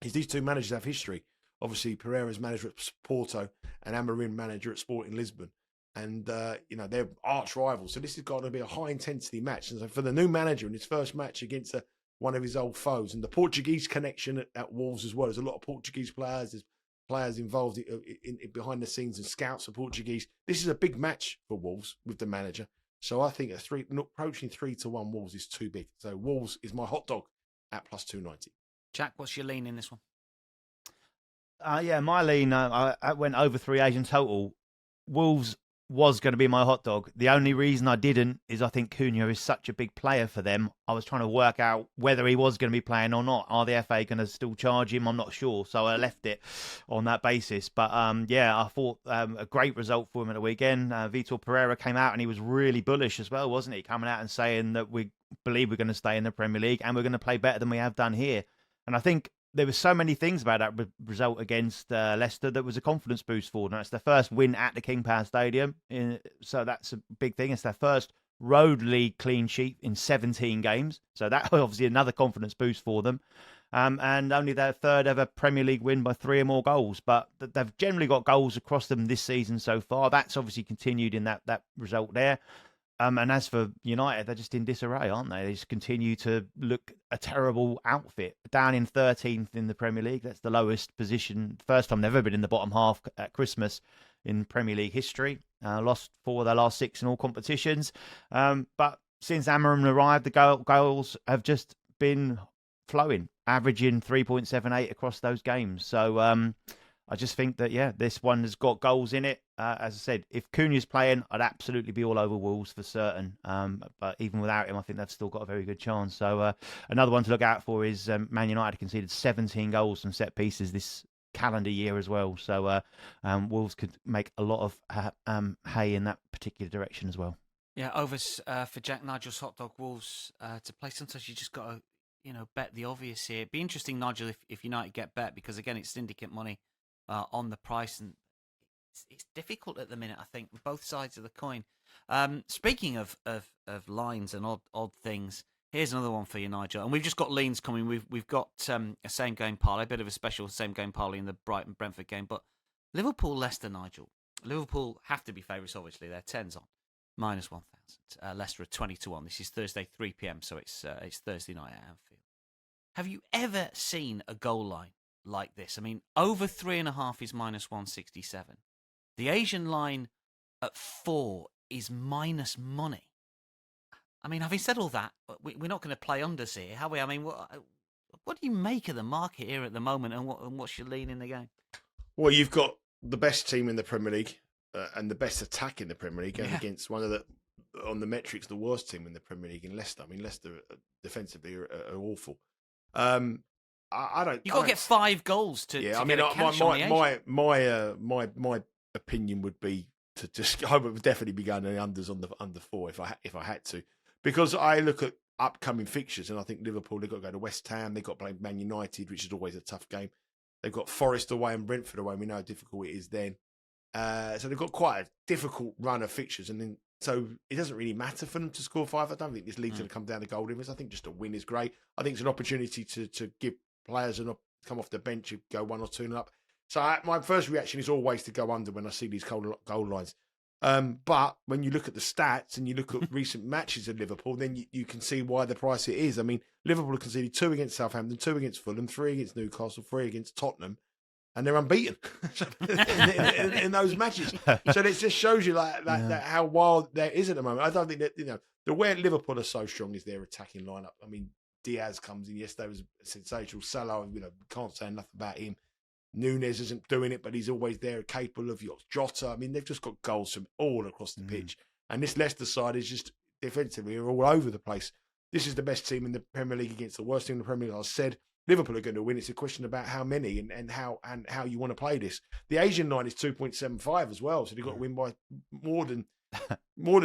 S2: is these two managers have history. Obviously, Pereira's manager at Porto and Amorim manager at Sporting Lisbon. And, they're arch rivals. So this has got to be a high-intensity match. And so for the new manager in his first match against one of his old foes, and the Portuguese connection at Wolves as well. There's a lot of Portuguese players. There's players involved in behind the scenes and scouts for Portuguese. This is a big match for Wolves with the manager. So I think approaching 3-1 Wolves is too big. So Wolves is my hot dog at plus 290.
S1: Jack, what's your lean in this one?
S3: My lean, I went over 3 Asian total. Wolves was going to be my hot dog. The only reason I didn't is I think Cunha is such a big player for them. I was trying to work out whether he was going to be playing or not. Are the FA going to still charge him? I'm not sure. So I left it on that basis. But I thought a great result for him at the weekend. Vitor Pereira came out and he was really bullish as well, wasn't he? Coming out and saying that we believe we're going to stay in the Premier League and we're going to play better than we have done here. And I think there were so many things about that result against Leicester that was a confidence boost for them. It's their first win at the King Power Stadium, so that's a big thing. It's their first road league clean sheet in 17 games, so that was obviously another confidence boost for them. And only their third ever Premier League win by 3 or more goals. But they've generally got goals across them this season so far. That's obviously continued in that result there. And as for United, they're just in disarray, aren't they? They just continue to look a terrible outfit. Down in 13th in the Premier League. That's the lowest position. First time they've ever been in the bottom half at Christmas in Premier League history. Lost 4 of their last 6 in all competitions. But since Amorim arrived, the goals have just been flowing, averaging 3.78 across those games. So I just think that, this one has got goals in it. as I said, if Cunha's playing, I'd absolutely be all over Wolves for certain. But even without him, I think they've still got a very good chance. So another one to look out for is Man United conceded 17 goals from set pieces this calendar year as well. So Wolves could make a lot of hay in that particular direction as well.
S1: Yeah, overs for Jack Nigel's Hot Dog Wolves to play. Sometimes you just got to, bet the obvious here. It'd be interesting, Nigel, if United get bet, because again, it's syndicate money on the price, and it's difficult at the minute, I think, with both sides of the coin. Speaking of lines and odd things, here's another one for you, Nigel. And we've just got leans coming. We've got a same game parlay, a bit of a special same game parlay in the Brighton Brentford game. But Liverpool Leicester, Nigel. Liverpool have to be favourites, obviously. They're 10s on. -1,000. Leicester are 20-1. This is Thursday, 3 p.m. So it's Thursday night at Anfield. Have you ever seen a goal line like this? I mean, over 3.5 is -167. The Asian line at 4 is minus money. I mean, having said all that, we're not going to play unders here, have we? I mean, what do you make of the market here at the moment, and what's your lean in the game?
S2: Well, you've got the best team in the Premier League and the best attack in the Premier League going against one of the, on the metrics, the worst team in the Premier League in Leicester. I mean, Leicester defensively are awful. I don't.
S1: You've got to get 5 goals to. Yeah, I mean,
S2: my opinion would be to just. I would definitely be going the unders on the under 4 if I had to, because I look at upcoming fixtures and I think Liverpool, they've got to go to West Ham, they've got to play Man United, which is always a tough game. They've got Forest away and Brentford away. We know how difficult it is then. So they've got quite a difficult run of fixtures, and then so it doesn't really matter for them to score 5. I don't think this league's going to come down to goal difference. I think just a win is great. I think it's an opportunity to give players come off the bench, go 1 or 2 and up. So my first reaction is always to go under when I see these goal lines. But when you look at the stats and you look at recent matches of Liverpool, then you can see why the price it is. I mean, Liverpool have conceded 2 against Southampton, 2 against Fulham, 3 against Newcastle, 3 against Tottenham, and they're unbeaten in those matches. So it just shows you that how wild that is at the moment. I don't think that, the way Liverpool are so strong is their attacking lineup. I mean, Diaz comes in yesterday, was sensational. Salah, can't say enough about him. Nunes isn't doing it, but he's always there, capable of. Jota. I mean, they've just got goals from all across the pitch. And this Leicester side is just defensively are all over the place. This is the best team in the Premier League against the worst team in the Premier League. I said Liverpool are going to win. It's a question about how many and how you want to play this. The Asian line is 2.75 as well, so they've got to win by more than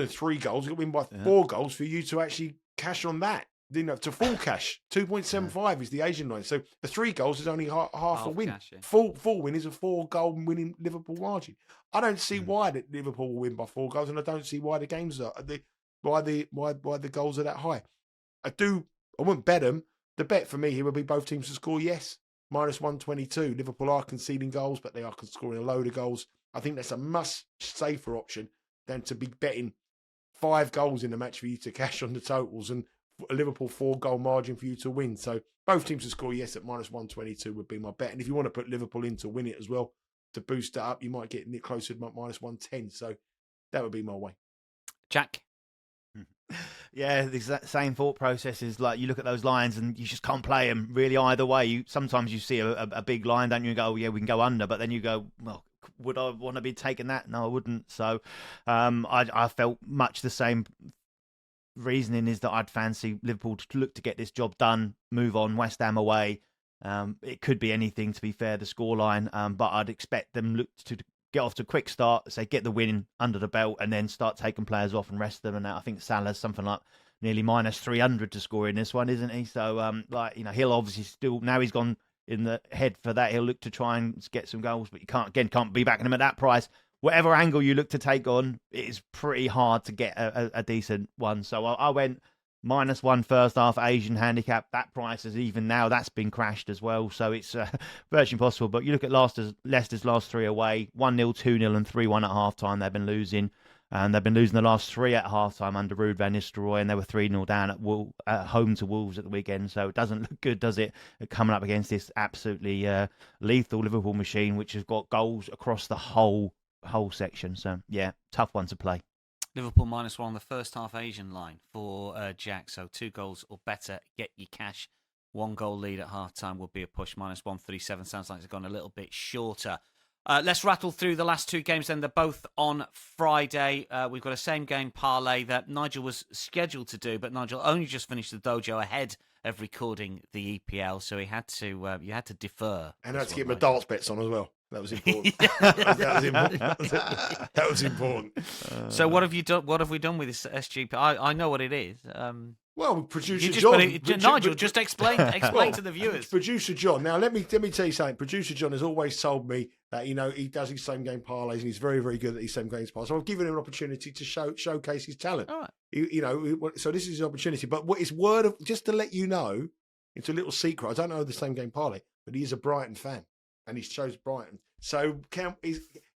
S2: 3 goals. You've got to win by 4 goals for you to actually cash on that. To full cash, 2.75 is the Asian line. So the 3 goals is only half a win. Cash, yeah. Full win is a 4-goal winning Liverpool margin. I don't see why that Liverpool will win by 4 goals, and I don't see why the games are why the goals are that high. I wouldn't bet them. The bet for me here would be both teams to score. Yes, -122. Liverpool are conceding goals, but they are scoring a load of goals. I think that's a much safer option than to be betting 5 goals in the match for you to cash on the totals and a Liverpool 4-goal margin for you to win. So both teams to score, yes, at -122 would be my bet. And if you want to put Liverpool in to win it as well, to boost it up, you might get closer to -110. So that would be my way.
S1: Jack?
S3: Yeah, the same thought process is like you look at those lines and you just can't play them really either way. Sometimes you see a big line, don't you? And go, yeah, we can go under, but then you go, well, would I want to be taking that? No, I wouldn't. So I felt much the same. Reasoning is that I'd fancy Liverpool to look to get this job done, move on, West Ham away. It could be anything, to be fair, the scoreline, but I'd expect them look to get off to a quick start, say get the win under the belt, and then start taking players off and rest them. And I think Salah's something like nearly -300 to score in this one, isn't he? So, he'll obviously still, now he's gone in the head for that, he'll look to try and get some goals, but you can't be backing him at that price. Whatever angle you look to take on, it is pretty hard to get a decent one. So I went -1 first half Asian handicap. That price is even now. That's been crashed as well. So it's virtually impossible. But you look at Leicester's last 3 away, 1-0, 2-0 and 3-1 at half-time. They've been losing. And they've been losing the last 3 at half-time under Ruud van Nistelrooy. And they were 3-0 down at home to Wolves at the weekend. So it doesn't look good, does it? Coming up against this absolutely lethal Liverpool machine, which has got goals across the whole section. So yeah, tough one to play.
S1: Liverpool -1 on the first half Asian line for Jack. So 2 goals or better, get your cash. 1 goal lead at half time would be a push. -137 sounds like it's gone a little bit shorter. Let's rattle through the last two games then. They're both on Friday. We've got a same-game parlay that Nigel was scheduled to do, but Nigel only just finished the dojo ahead of recording the EPL, so you had to defer.
S2: And I had to get my darts bets on as well. That was important. that was important.
S1: So what have you done? What have we done with this SGP? I know what it is.
S2: Well, producer John.
S1: Nigel, just explain to the viewers.
S2: Producer John. Now, let me tell you something. Producer John has always told me that he does his same game parlays and he's very, very good at his same game parlays. So I've given him an opportunity to showcase his talent.
S1: All right.
S2: So this is his opportunity. But what is just to let you know, it's a little secret. I don't know the same game parlay, but he is a Brighton fan and he chose Brighton. So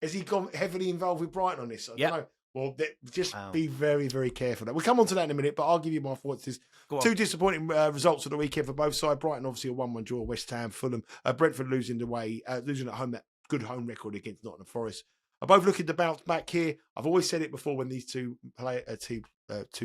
S2: has he gone heavily involved with Brighton on this? I don't know. Well, just be very, very careful. We'll come on to that in a minute, but I'll give you my thoughts. There's two disappointing results of the weekend for both sides. Brighton, obviously, a 1-1 draw. West Ham, Fulham. Brentford losing at home, that good home record against Nottingham Forest. Are both looking to bounce back here. I've always said it before when these two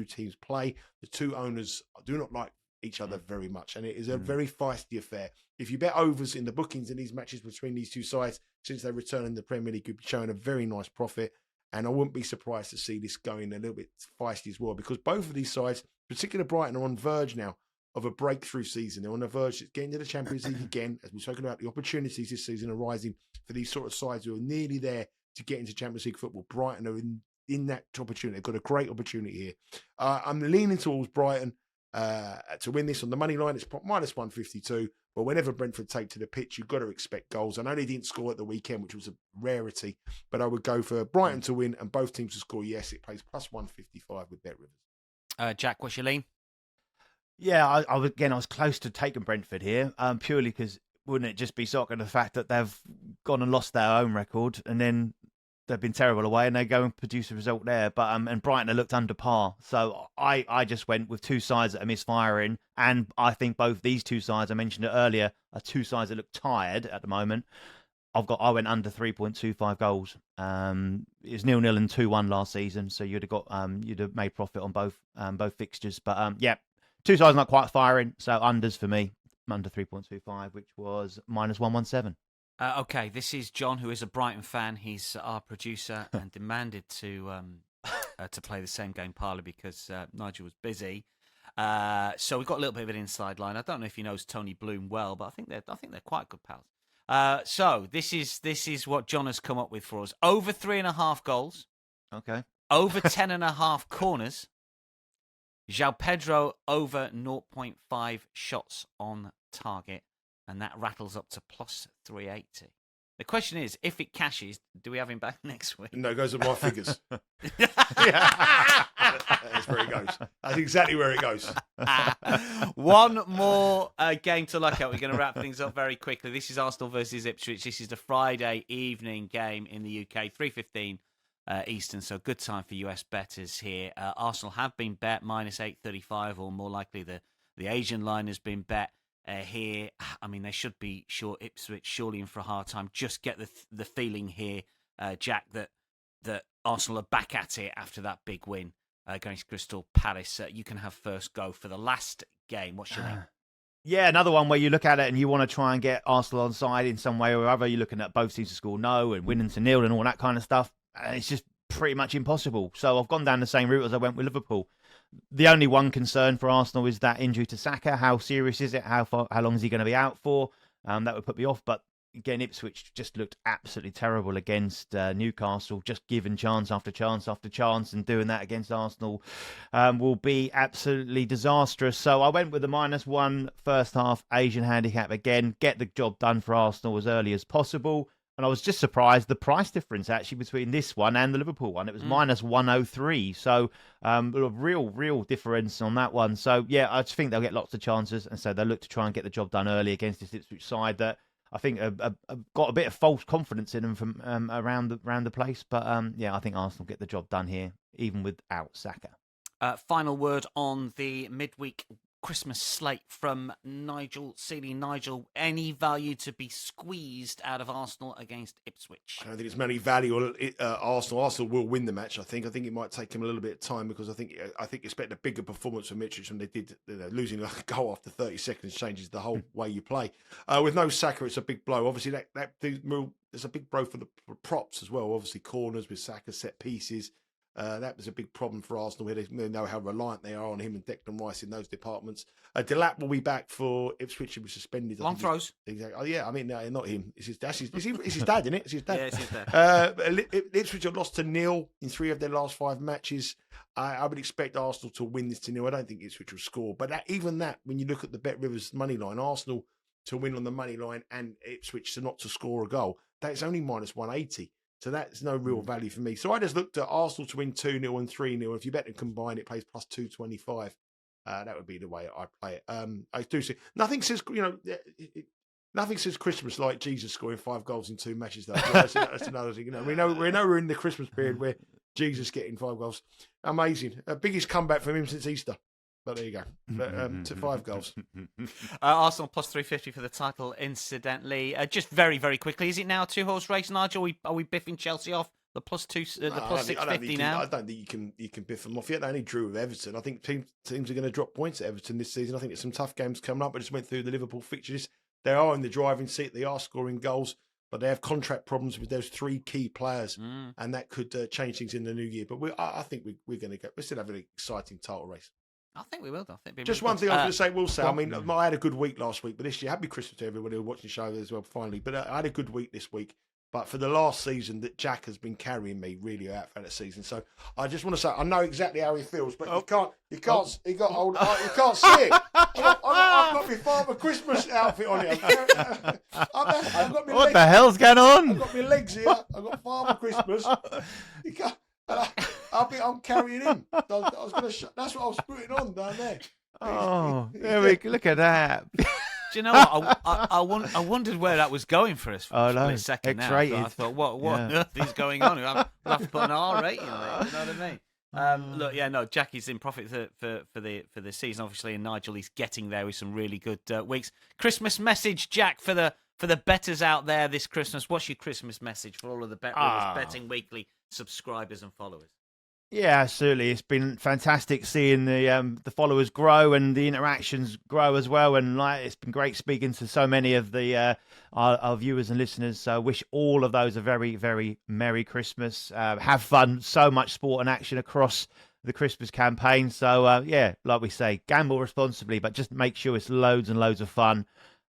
S2: teams play. The two owners do not like each other very much, and it is a very feisty affair. If you bet overs in the bookings in these matches between these two sides, since they return in the Premier League, you'll be showing a very nice profit. And I wouldn't be surprised to see this going a little bit feisty as well, because both of these sides, particularly Brighton, are on verge now of a breakthrough season. They're on the verge of getting to the Champions League again. As we've spoken about, the opportunities this season are rising for these sort of sides who are nearly there to get into Champions League football. Brighton are in that opportunity. They've got a great opportunity here. I'm leaning towards Brighton to win this on the money line. It's minus 152. But whenever Brentford take to the pitch, you've got to expect goals. I know they didn't score at the weekend, which was a rarity, but I would go for Brighton to win and both teams to score. Yes, it plays plus 155 with Bet Rivers.
S1: Jack, what's your lean?
S3: Yeah, I was close to taking Brentford here, purely because wouldn't it just be shocking the fact that they've gone and lost their own record and then they've been terrible away and they go and produce a result there. But and Brighton have looked under par. So I just went with two sides that are misfiring. And I think both these two sides, I mentioned it earlier, are two sides that look tired at the moment. I went under 3.25 goals. It was 0-0 and 2-1 last season. So you'd have made profit on both fixtures. But two sides not quite firing. So unders for me, under 3.25, which was minus 117.
S1: Okay, this is John, who is a Brighton fan. He's our producer and demanded to play the same game parlay because Nigel was busy. So we've got a little bit of an inside line. I don't know if he knows Tony Bloom well, but I think they're quite good pals. So this is what John has come up with for us: over 3.5 goals.
S3: Okay.
S1: Over 10.5 corners. João Pedro over 0.5 shots on target. And that rattles up to plus 380. The question is, if it cashes, do we have him back next week?
S2: No, it goes with my figures. That's where it goes. That's exactly where it goes.
S1: One more game to look at. We're going to wrap things up very quickly. This is Arsenal versus Ipswich. This is the Friday evening game in the UK, 3:15 Eastern. So good time for US bettors here. Arsenal have been bet minus 835, or more likely the Asian line has been bet. Here, I mean, they should be sure Ipswich surely in for a hard time. Just get the feeling here, Jack, that Arsenal are back at it after that big win against Crystal Palace. You can have first go for the last game. What's your name?
S3: Yeah, another one where you look at it and you want to try and get Arsenal on side in some way or other. You're looking at both teams to score no and winning to nil and all that kind of stuff. And it's just pretty much impossible. So I've gone down the same route as I went with Liverpool. The only one concern for Arsenal is that injury to Saka. How serious is it? How long is he going to be out for? That would put me off. But again, Ipswich just looked absolutely terrible against Newcastle, just giving chance after chance after chance, and doing that against Arsenal will be absolutely disastrous. So I went with the -1 first half Asian handicap again. Get the job done for Arsenal as early as possible. And I was just surprised the price difference actually between this one and the Liverpool one. It was -103. So a real difference on that one. So yeah, I just think they'll get lots of chances. And so they'll look to try and get the job done early against this Ipswich side that I think have got a bit of false confidence in them from around the place. But yeah, I think Arsenal get the job done here, even without Saka.
S1: Final word on the midweek Christmas slate from Nigel Seeley. Nigel, any value to be squeezed out of Arsenal against Ipswich?
S2: I don't think it's many value. Arsenal. Arsenal will win the match. I think it might take them a little bit of time because I think expect a bigger performance from Ipswich than they did. Losing a goal after 30 seconds changes the whole way you play. With no Saka, it's a big blow. Obviously, there's a big blow for the props as well. Obviously, corners with Saka, set pieces. That was a big problem for Arsenal. They know how reliant they are on him and Declan Rice in those departments. Delap will be back for Ipswich. He was suspended.
S1: Long throws.
S2: Exactly. Oh, yeah, I mean, no, not him. It's his dad. It's his dad, isn't it? It's his dad.
S1: Yeah, it's his dad.
S2: Ipswich have lost to 0 in 3 of their last 5 matches. I would expect Arsenal to win this to 0. I don't think Ipswich will score. But even that, when you look at the Bet Rivers money line, Arsenal to win on the money line and Ipswich not to score a goal, that's only minus 180. So that's no real value for me. So I just looked at Arsenal to win 2-0 and 3-0. If you bet them combined, it pays plus 225. That would be the way I play it. I do see nothing says nothing says Christmas like Jesus scoring 5 goals in 2 matches. Though that's another thing. We know we're in the Christmas period where Jesus getting 5 goals. Amazing, biggest comeback from him since Easter. But there you go. To 5 goals.
S1: Arsenal plus 350 for the title, incidentally. Just very, very quickly. Is it now a 2-horse race, Nigel? Are we biffing Chelsea off? The plus 650 now?
S2: I don't think you can biff them off yet. They only drew with Everton. I think teams are going to drop points at Everton this season. I think there's some tough games coming up. I just went through the Liverpool fixtures. They are in the driving seat. They are scoring goals. But they have contract problems with those 3 key players. And that could change things in the new year. But I think we're going to go. We're still having an exciting title race.
S1: I think we will.
S2: Just one thing I was going to say, I mean, I had a good week last week, but this year, happy Christmas to everybody who watched the show as well, finally. But I had a good week this week. But for the last season, that Jack has been carrying me really out for that season. So I just want to say, I know exactly how he feels, but you can't see it. I've got my Father Christmas outfit on it. I've got my
S3: what the hell's going on?
S2: I've got my legs here. I've got Father Christmas. You can't. I'm carrying him. I was going to. That's what I was putting on down there.
S3: Oh, there we go. Look at that.
S1: Do you know what? I wondered where that was going for us for a second.
S3: X-rated.
S1: Now. I thought, what on earth is going on? I'll have to put an R rating on it. You know what I mean? Jackie's in profit for the season, obviously, and Nigel is getting there with some really good weeks. Christmas message, Jack, for the bettors out there this Christmas. What's your Christmas message for all of the Bet Rivers Betting Weekly subscribers and followers?
S3: Yeah, absolutely. It's been fantastic seeing the followers grow and the interactions grow as well. And it's been great speaking to so many of the our viewers and listeners. So wish all of those a very, very Merry Christmas. Have fun. So much sport and action across the Christmas campaign. So like we say, gamble responsibly, but just make sure it's loads and loads of fun.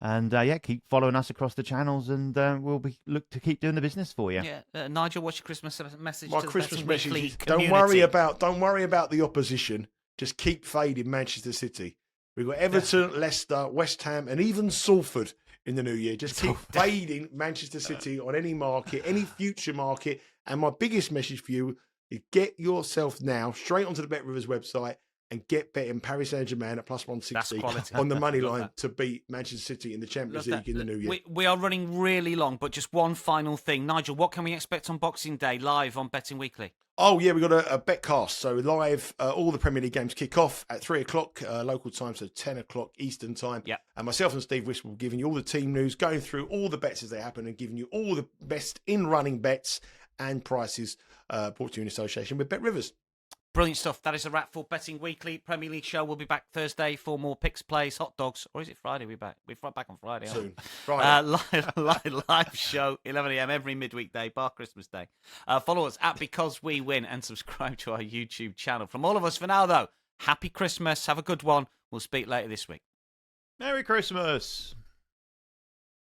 S3: And keep following us across the channels, and we'll look to keep doing the business for you.
S1: Yeah, Nigel, what's your Christmas message?
S2: My Christmas message is: don't worry about the opposition. Just keep fading Manchester City. We've got Everton, Leicester, West Ham, and even Salford in the new year. Just keep fading Manchester City on any market, any future market. And my biggest message for you is: get yourself now straight onto the Bet Rivers website and get betting Paris Saint-Germain at plus 160 on the money line to beat Manchester City in the Champions League in the new year.
S1: We are running really long, but just one final thing. Nigel, what can we expect on Boxing Day live on Betting Weekly?
S2: Oh, yeah, we've got a betcast. So live, all the Premier League games kick off at 3 o'clock local time, so 10 o'clock Eastern time.
S1: Yep.
S2: And myself and Steve Wish will be giving you all the team news, going through all the bets as they happen and giving you all the best in-running bets and prices brought to you in association with Bet Rivers.
S1: Brilliant stuff. That is a wrap for Betting Weekly. Premier League show. We'll be back Thursday for more picks, plays, hot dogs. Or is it Friday? We're back. We're back on Friday.
S2: Soon. Friday.
S1: Live show, 11 a.m. every midweek day, bar Christmas Day. Follow us at Because We Win and subscribe to our YouTube channel. From all of us for now, though, happy Christmas. Have a good one. We'll speak later this week.
S3: Merry Christmas.